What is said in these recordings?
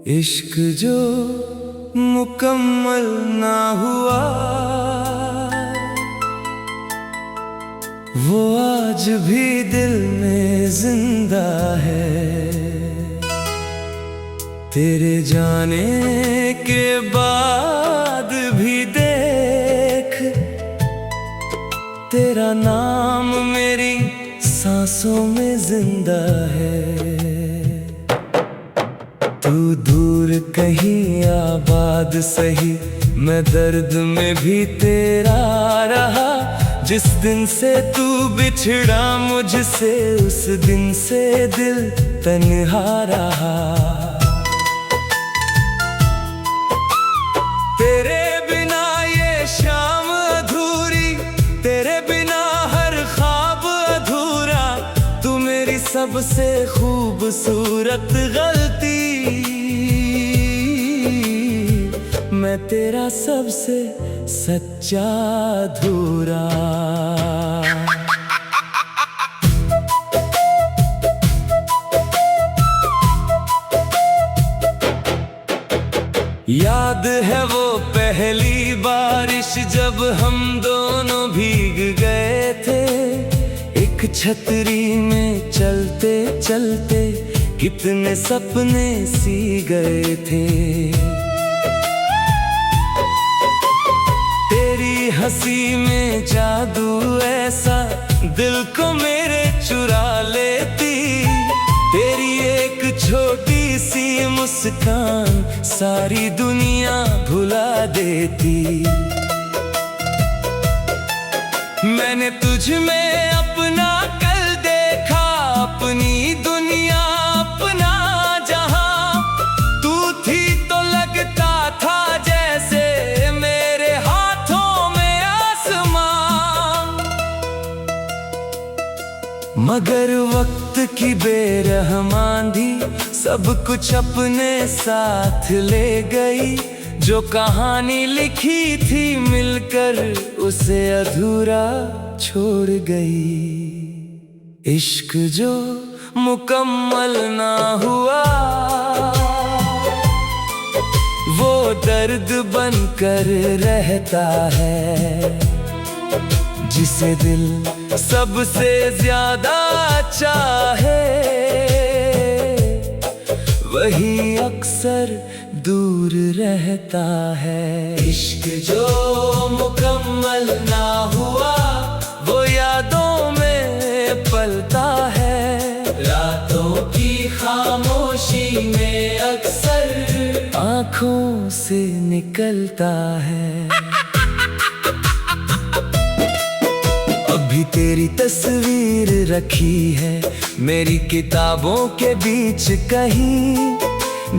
इश्क जो मुकम्मल ना हुआ वो आज भी दिल में जिंदा है। तेरे जाने के बाद भी देख तेरा नाम मेरी सांसों में जिंदा है। तू दूर कहीं आबाद सही, मैं दर्द में भी तेरा रहा। जिस दिन से तू बिछड़ा मुझसे उस दिन से दिल तन्हा रहा। तेरे बिना ये शाम अधूरी, तेरे बिना हर ख्वाब अधूरा। तू मेरी सबसे खूबसूरत गलती, मैं तेरा सबसे सच्चा अधूरा। याद है वो पहली बारिश जब हम दोनों भीग गए थे। एक छतरी में चलते चलते कितने सपने सी गए थे। तेरी हंसी में जादू ऐसा दिल को मेरे चुरा लेती। तेरी एक छोटी सी मुस्कान सारी दुनिया भुला देती। मैंने तुझ में अपना कल देखा, अपनी दुनिया अपना जहां। तू थी तो लगता था जैसे मेरे हाथों में आसमां। मगर वक्त की बेरहमानी सब कुछ अपने साथ ले गई। जो कहानी लिखी थी मिलकर उसे अधूरा छोड़ गई। इश्क जो मुकम्मल ना हुआ वो दर्द बनकर रहता है। जिसे दिल सबसे ज्यादा चाहे वही अक्सर दूर रहता है। इश्क जो मुकम्मल ना हुआ वो यादों में पलता है। रातों की खामोशी में अक्सर आँखों से निकलता है। अभी तेरी तस्वीर रखी है मेरी किताबों के बीच कहीं।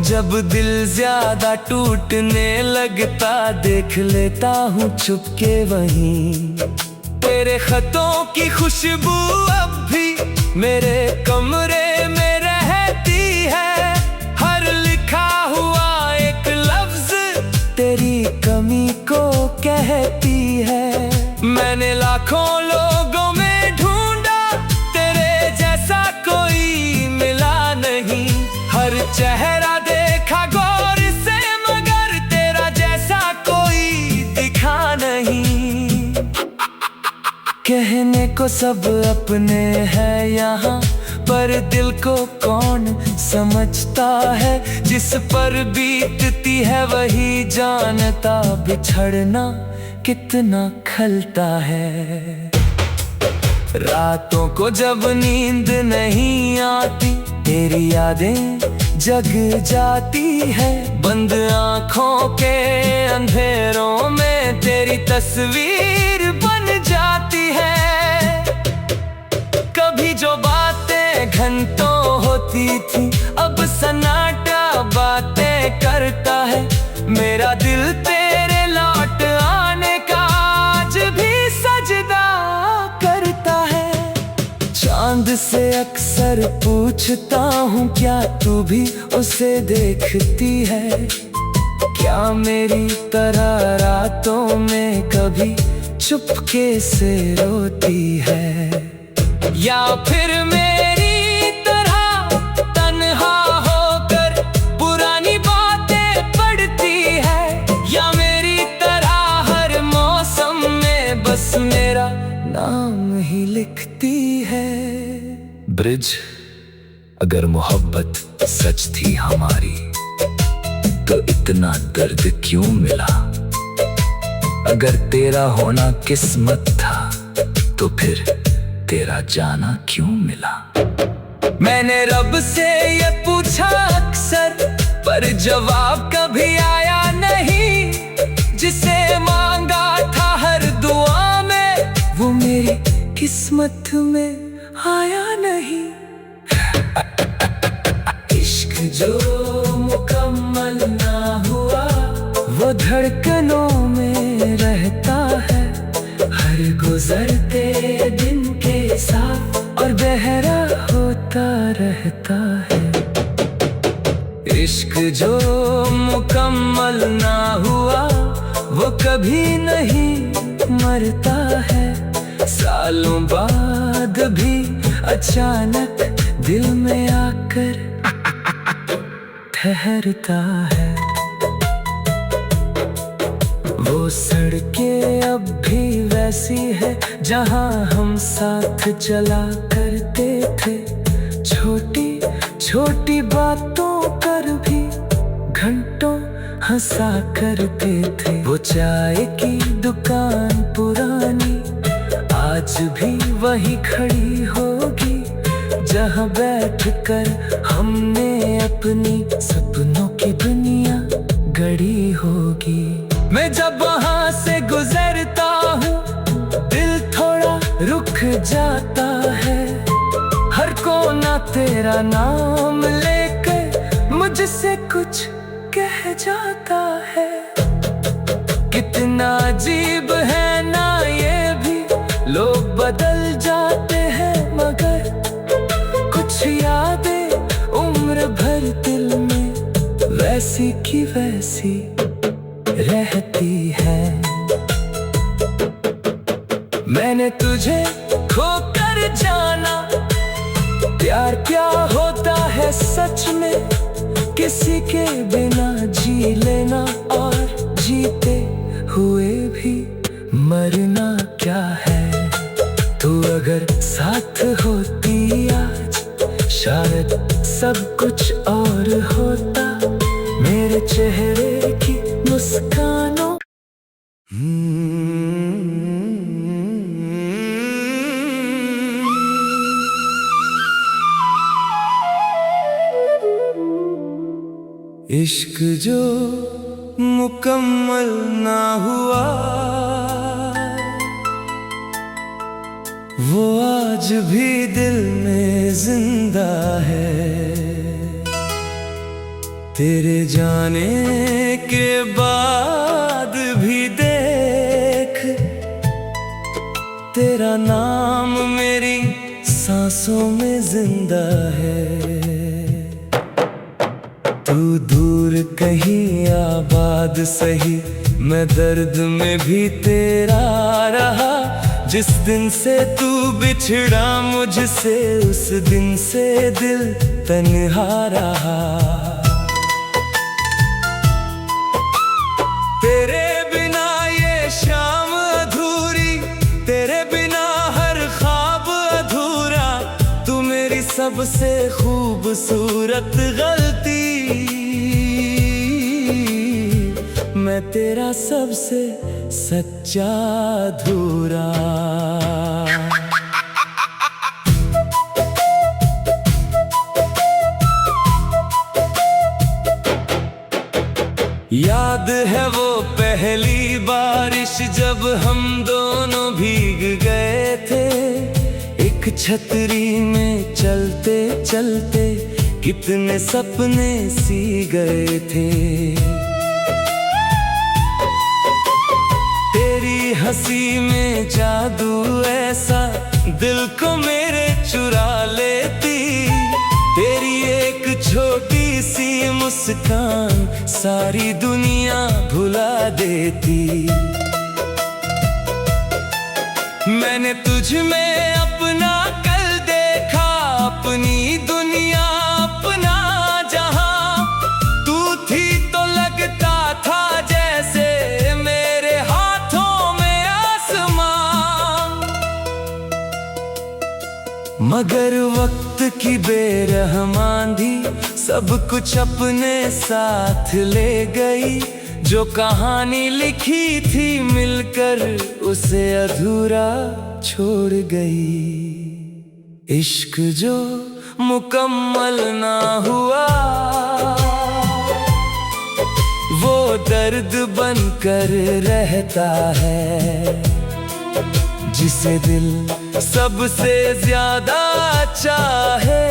जब दिल ज्यादा टूटने लगता देख लेता हूँ छुपके वहीं। तेरे खतों की खुशबू अब भी मेरे कमरे में रहती है। हर लिखा हुआ एक लफ्ज तेरी कमी को कहती है। मैंने लाखों लोगों में ढूंढा तेरे जैसा कोई मिला नहीं। हर चेहरा देखा गौर से मगर तेरा जैसा कोई दिखा नहीं। कहने को सब अपने हैं यहाँ पर दिल को कौन समझता है। जिस पर बीतती है वही जानता बिछड़ना कितना खलता है। रातों को जब नींद नहीं आती तेरी यादें जग जाती है। बंद आँखों के अंधेरों में तेरी तस्वीर बन जाती है। कभी जो बातें घंटों होती थी अब सन्नाटा बातें करता है। मेरा दिल तेरे लौट आने का आज भी सजदा करता है। चांद से अक्सर पूछता हूँ क्या तू भी उसे देखती है। क्या मेरी तरह रातों में कभी चुपके से रोती है। या फिर मेरी तरह तन्हा होकर पुरानी बात मेरा नाम ही लिखती है। ब्रिज, अगर मोहब्बत सच थी हमारी तो इतना दर्द क्यों मिला? अगर तेरा होना किस्मत था तो फिर तेरा जाना क्यों मिला? मैंने रब से ये पूछा अक्सर, पर जवाब कभी आया नहीं। जिसे मांगा था हर दुआ में, वो मेरी किस्मत में आया नहीं। इश्क जो मुकम्मल ना हुआ, वो धड़कनों में रहता है, हर गुजरते दिन के साथ और बहरा होता रहता है। इश्क जो मुकम्मल ना हुआ, वो कभी नहीं मरता है, सालों बाद भी अचानक दिल में आकर ठहरता है। वो सड़कें अब भी वैसी है जहां हम साथ चला करते थे, छोटी छोटी बातों पर भी घंटों हंसा करते थे। वो चाय की दुकान पुरानी आज भी वही खड़ी होगी, जहां बैठकर हमने अपनी सपनों की दुनिया गढ़ी होगी। मैं जब वहां से गुजरता हूँ, दिल थोड़ा रुक जाता है, हर कोना तेरा नाम लेकर मुझसे कुछ कह जाता है। कितना अजीब है ना ये भी, लोग बदल जाते हैं मगर कुछ यादें उम्र भर दिल में वैसी की वैसी रहती है। मैंने तुझे खोकर जाना, प्यार क्या होता है सच में, किसी के बिना जी लेना और जीते हुए भी मरना क्या है। तू अगर साथ होती आज, शायद सब कुछ और होता, मेरे चेहरे की मुस्कानों। इश्क जो मुकम्मल ना हुआ, वो आज भी दिल में जिंदा है। तेरे जाने के बाद भी देख, तेरा नाम मेरी सांसों में जिंदा है। तू दूर कहीं आबाद सही, मैं दर्द में भी तेरा रहा। जिस दिन से तू बिछड़ा मुझसे, उस दिन से दिल तन्हा रहा। तेरे बिना ये शाम अधूरी, तेरे बिना हर ख्वाब अधूरा। तू मेरी सबसे खूबसूरत गलती, मैं तेरा सबसे सच्चा अधूरा। याद है वो पहली बारिश जब हम दोनों भीग गए थे, एक छतरी में चलते चलते कितने सपने सी गए थे। तेरी हंसी में जादू ऐसा दिल को मेरे चुरा लेती, तेरी एक छोटी सी मुस्कान सारी दुनिया भुला देती। मैंने तुझ में अपना कल देखा, अपनी दुनिया अपना जहां। तू थी तो लगता था जैसे मेरे हाथों में आसमां। मगर वक्त की बेरहमांदी सब कुछ अपने साथ ले गई। जो कहानी लिखी थी मिलकर उसे अधूरा छोड़ गई। इश्क जो मुकम्मल ना हुआ वो दर्द बनकर रहता है। जिसे दिल सबसे ज्यादा चाहे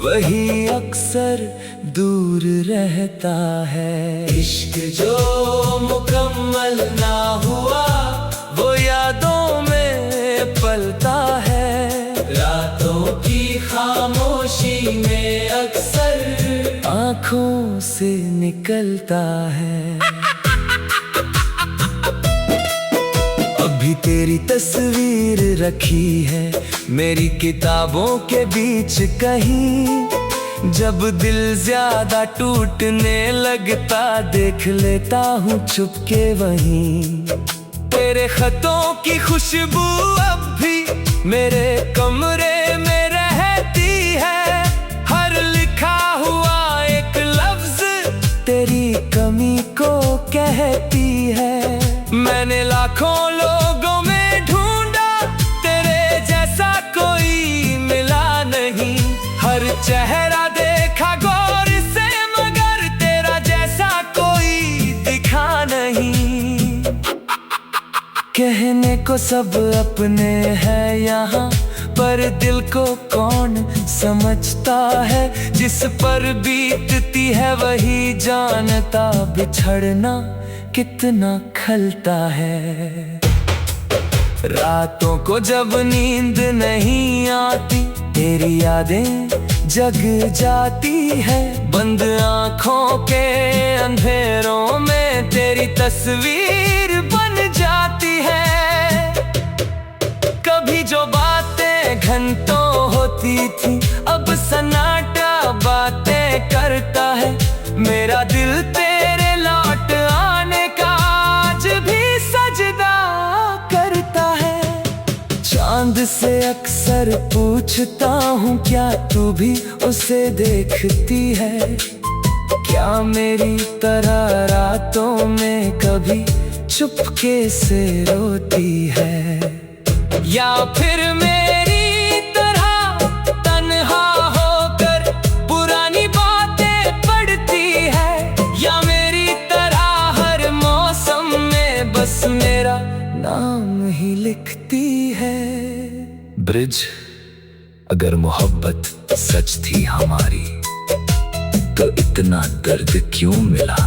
वही अक्सर दूर रहता है। इश्क जो मुकम्मल ना हुआ वो यादों में पलता है। रातों की खामोशी में अक्सर आँखों से निकलता है। अभी तेरी तस्वीर रखी है मेरी किताबों के बीच कहीं। जब दिल ज्यादा टूटने लगता देख लेता हूँ चुपके वहीं। तेरे खतों की खुशबू अब भी मेरे कमरे में रहती है। हर लिखा हुआ एक लफ्ज तेरी कमी को कहती है। मैंने लाखों लोगों में ढूंढा तेरे जैसा कोई मिला नहीं। हर चेहरा देखा गौर से मगर तेरा जैसा कोई दिखा नहीं। कहने को सब अपने हैं यहाँ पर दिल को कौन समझता है। जिस पर बीतती है वही जानता बिछड़ना कितना खलता है। रातों को जब नींद नहीं आती तेरी यादें जग जाती है। बंद आँखों के अंधेरों में तेरी तस्वीर बन जाती है। कभी जो बातें घंटों होती थी अब सन्नाटा बातें करता है। मेरा दिल तेरे लौट आने का आज भी सजदा करता है। चांद से अक्सर पूछता हूँ क्या तू भी उसे देखती है। क्या मेरी तरह रातों में कभी चुपके से रोती है। या फिर मेरी तरह तन्हा होकर पुरानी बातें पढ़ती है। या मेरी तरह हर मौसम में बस मेरा नाम ही लिखती है। ब्रिज, अगर मोहब्बत सच थी हमारी तो इतना दर्द क्यों मिला।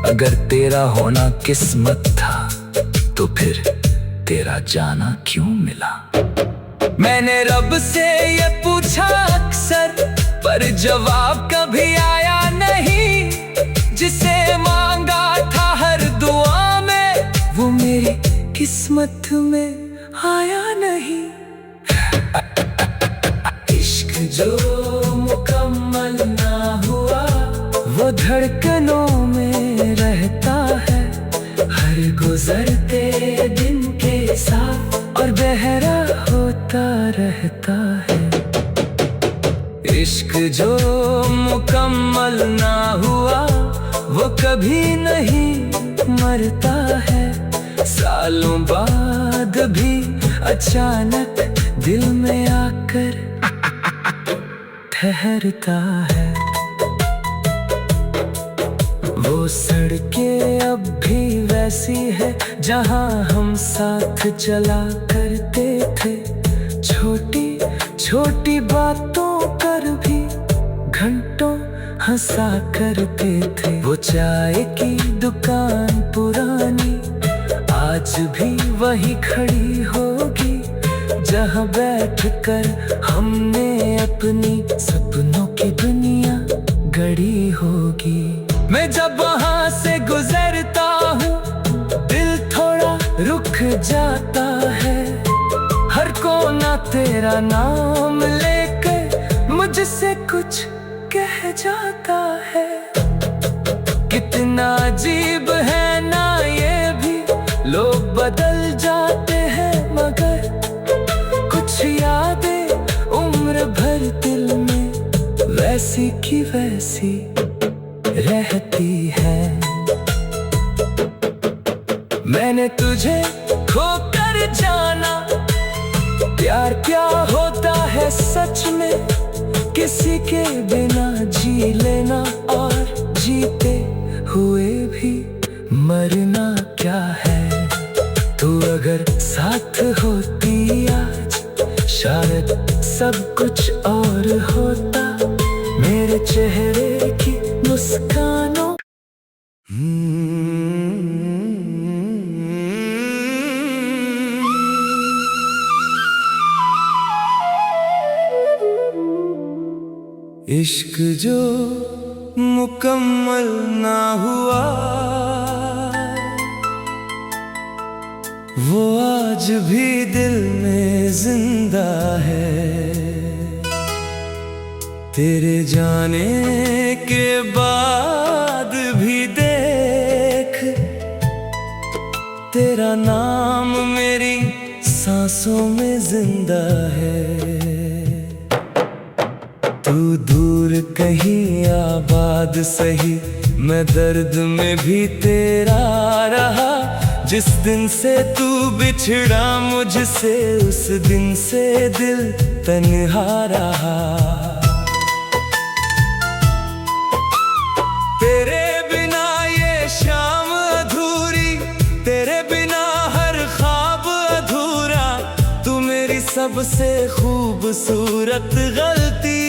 अगर तेरा होना किस्मत था तो फिर तेरा जाना क्यों मिला। मैंने रब से ये पूछा अक्सर पर जवाब कभी आया नहीं। जिसे मांगा था हर दुआ में वो मेरी किस्मत में आया नहीं। इश्क जो मुकम्मल ना हुआ वो धड़कनों में रहता है। हर गुजरते दिन के साथ और बहरा होता रहता है। इश्क जो मुकम्मल ना हुआ वो कभी नहीं मरता है। सालों बाद भी अचानक दिल में आकर ठहरता है। वो सड़कें अब भी वैसी है जहां हम साथ चला करते थे। छोटी छोटी बातों कर भी घंटों हंसा करते थे। वो चाय की दुकान पुरानी आज भी वही खड़ी होगी जहां बैठकर हमने अपनी सपनों की दुनिया गढ़ी होगी। मैं जब वहां से गुजरता हूँ दिल थोड़ा रुक जाता है। हर कोना तेरा नाम लेकर मुझसे कुछ कह जाता है। कितना अजीब है ना ये भी, लोग बदल जाते हैं मगर वैसी रहती है। मैंने तुझे खोकर जाना, प्यार क्या होता है सच में, किसी के बिना जी लेना और जीते हुए भी मरना क्या है। तू अगर साथ होती आज, शायद सब कुछ और होता। मेरे चेहरे की मुस्कानों इश्क जो मुकम्मल ना हुआ, वो आज भी दिल में जिंदा है। तेरे जाने के बाद भी देख, तेरा नाम मेरी सांसों में जिंदा है। तू दूर कहीं आबाद सही, मैं दर्द में भी तेरा रहा। जिस दिन से तू बिछड़ा मुझसे, उस दिन से दिल तन्हा रहा। तेरे बिना ये शाम अधूरी, तेरे बिना हर ख्वाब अधूरा। तू मेरी सबसे खूबसूरत गलती,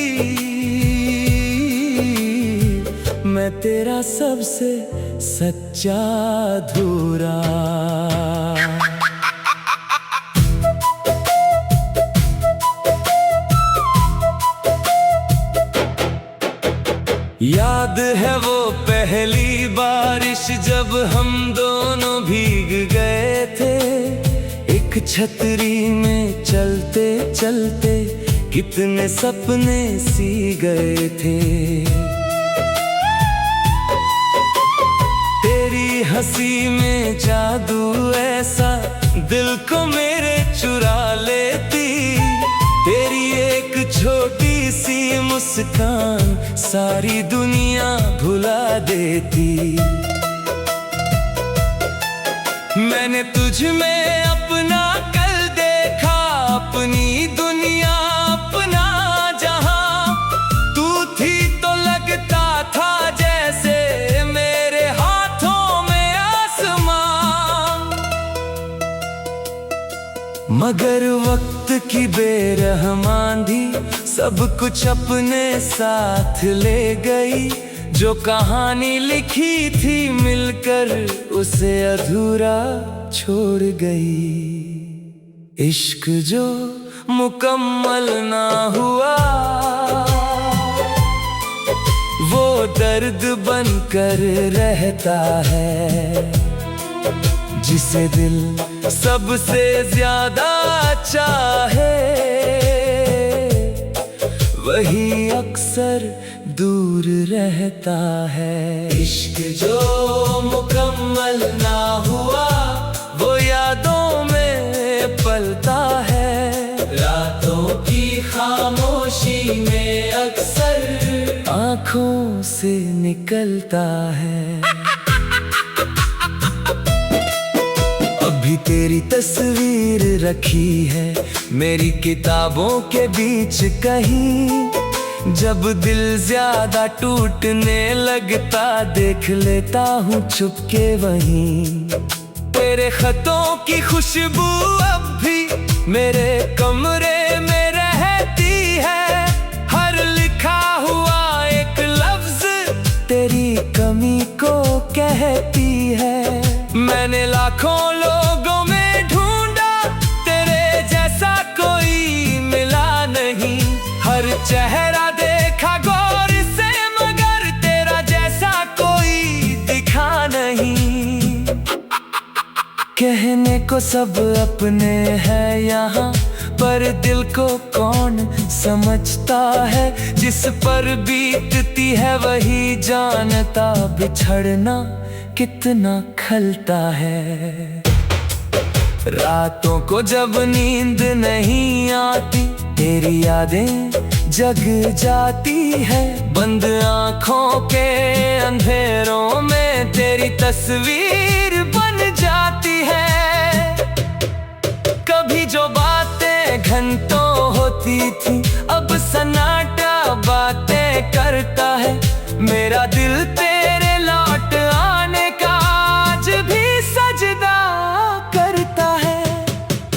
मैं तेरा सबसे सच्चा अधूरा। याद है वो पहली बारिश जब हम दोनों भीग गए थे, एक छतरी में चलते चलते कितने सपने सी गए थे। तेरी हंसी में जादू ऐसा दिल को मेरे चुरा लेती। तेरी एक छोटी सी मुस्कान सारी दुनिया भुला देती। मैंने तुझ में अपना कल देखा, अपनी दुनिया अपना जहां। तू थी तो लगता था जैसे मेरे हाथों में आसमां। मगर वक्त की बेरहमानी सब कुछ अपने साथ ले गई। जो कहानी लिखी थी मिलकर उसे अधूरा छोड़ गई। इश्क जो मुकम्मल ना हुआ, वो दर्द बनकर रहता है। जिसे दिल सबसे ज्यादा चाहे, वही अक्सर दूर रहता है। इश्क जो मुकम्मल ना हुआ, वो यादों में पलता है। रातों की खामोशी में अक्सर आँखों से निकलता है। अभी तेरी तस्वीर रखी है मेरी किताबों के बीच कहीं। जब दिल ज्यादा टूटने लगता, देख लेता हूँ छुपके वहीं। तेरे खतों की खुशबू अब भी मेरे कमरे में रहती है। हर लिखा हुआ एक लफ्ज तेरी कमी को कहती है। मैंने लाखों लोगों में ढूंढा, तेरे जैसा कोई मिला नहीं। हर चेहरा देखा गौर से, मगर तेरा जैसा कोई दिखा नहीं। कहने को सब अपने हैं यहाँ, पर दिल को कौन समझता है। जिस पर बीतती है वही जानता, बिछड़ना कितना खलता है। रातों को जब नींद नहीं आती, तेरी यादें जग जाती है। बंद आँखों के अंधेरों में तेरी तस्वीर बन जाती है। कभी जो बातें घंटों होती थी, अब सन्नाटा बातें करता है। मेरा दिल तेरे लौट आने का आज भी सजदा करता है।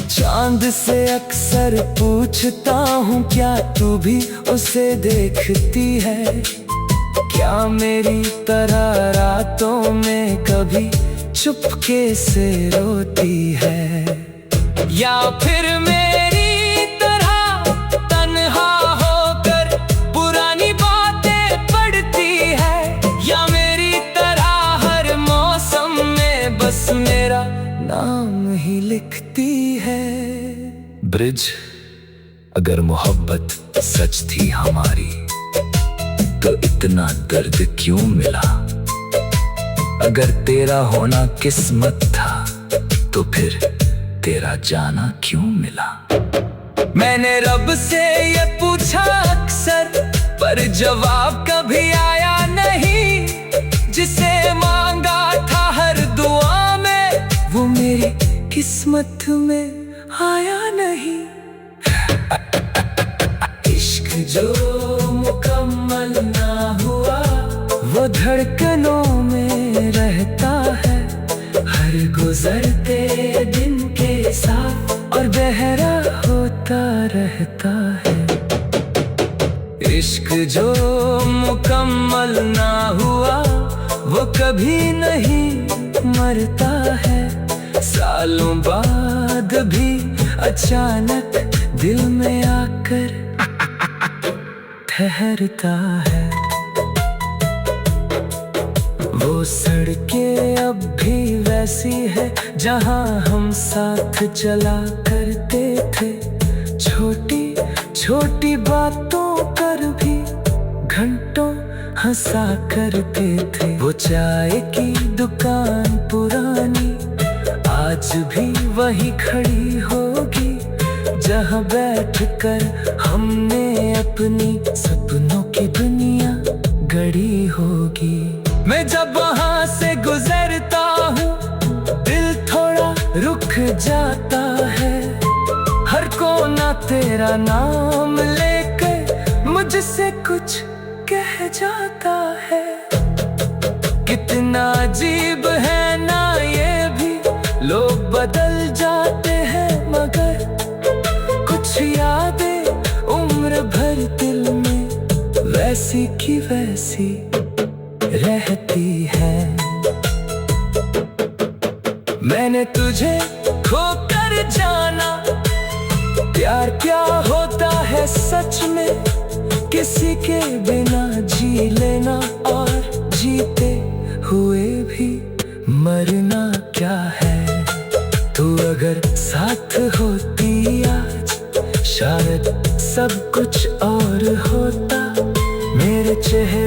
चांद से अक्सर पूछता हूँ, क्या तू भी उसे देखती है? क्या मेरी तरह रातों में कभी चुपके से रोती है? या फिर मेरी तरह तन्हा होकर पुरानी बातें पढ़ती है? या मेरी तरह हर मौसम में बस मेरा नाम ही लिखती है? ब्रिज, अगर मोहब्बत सच थी हमारी तो इतना दर्द क्यों मिला? अगर तेरा होना किस्मत था तो फिर तेरा जाना क्यों मिला? मैंने रब से ये पूछा अक्सर, पर जवाब कभी आया नहीं। जिसे मांगा था हर दुआ में, वो मेरी किस्मत में आया नहीं। इश्क जो मुकम्मल ना हुआ, वो धड़कनों में रहता है। हर गुजरते दिन के साथ और बहरा होता रहता है। इश्क जो मुकम्मल ना हुआ, वो कभी नहीं मरता है। सालों बाद भी अचानक दिल में आकर ठहरता है। वो सड़कें अब भी वैसी है जहां हम साथ चला करते थे। छोटी छोटी बातों पर भी घंटों हंसा करते थे। वो चाय की दुकान पुरानी आज भी वही खड़ी होगी, जहां बैठकर हमने अपनी सपनों की दुनिया गढ़ी होगी। मैं जब वहां से गुजरता हूँ, दिल थोड़ा रुक जाता है। हर कोना तेरा नाम लेकर मुझसे कुछ कह जाता है। कितना अजीब है ना ये भी, लोग बदल जाते हैं मगर कुछ यादें उम्र भर दिल में वैसी की वैसी रहती है। मैंने तुझे खोकर जाना, प्यार क्या होता है सच में। किसी के बिना जी लेना और जीते हुए भी मरना क्या है। तू अगर साथ होती आज, शायद सब कुछ और होता। मेरे चेहरे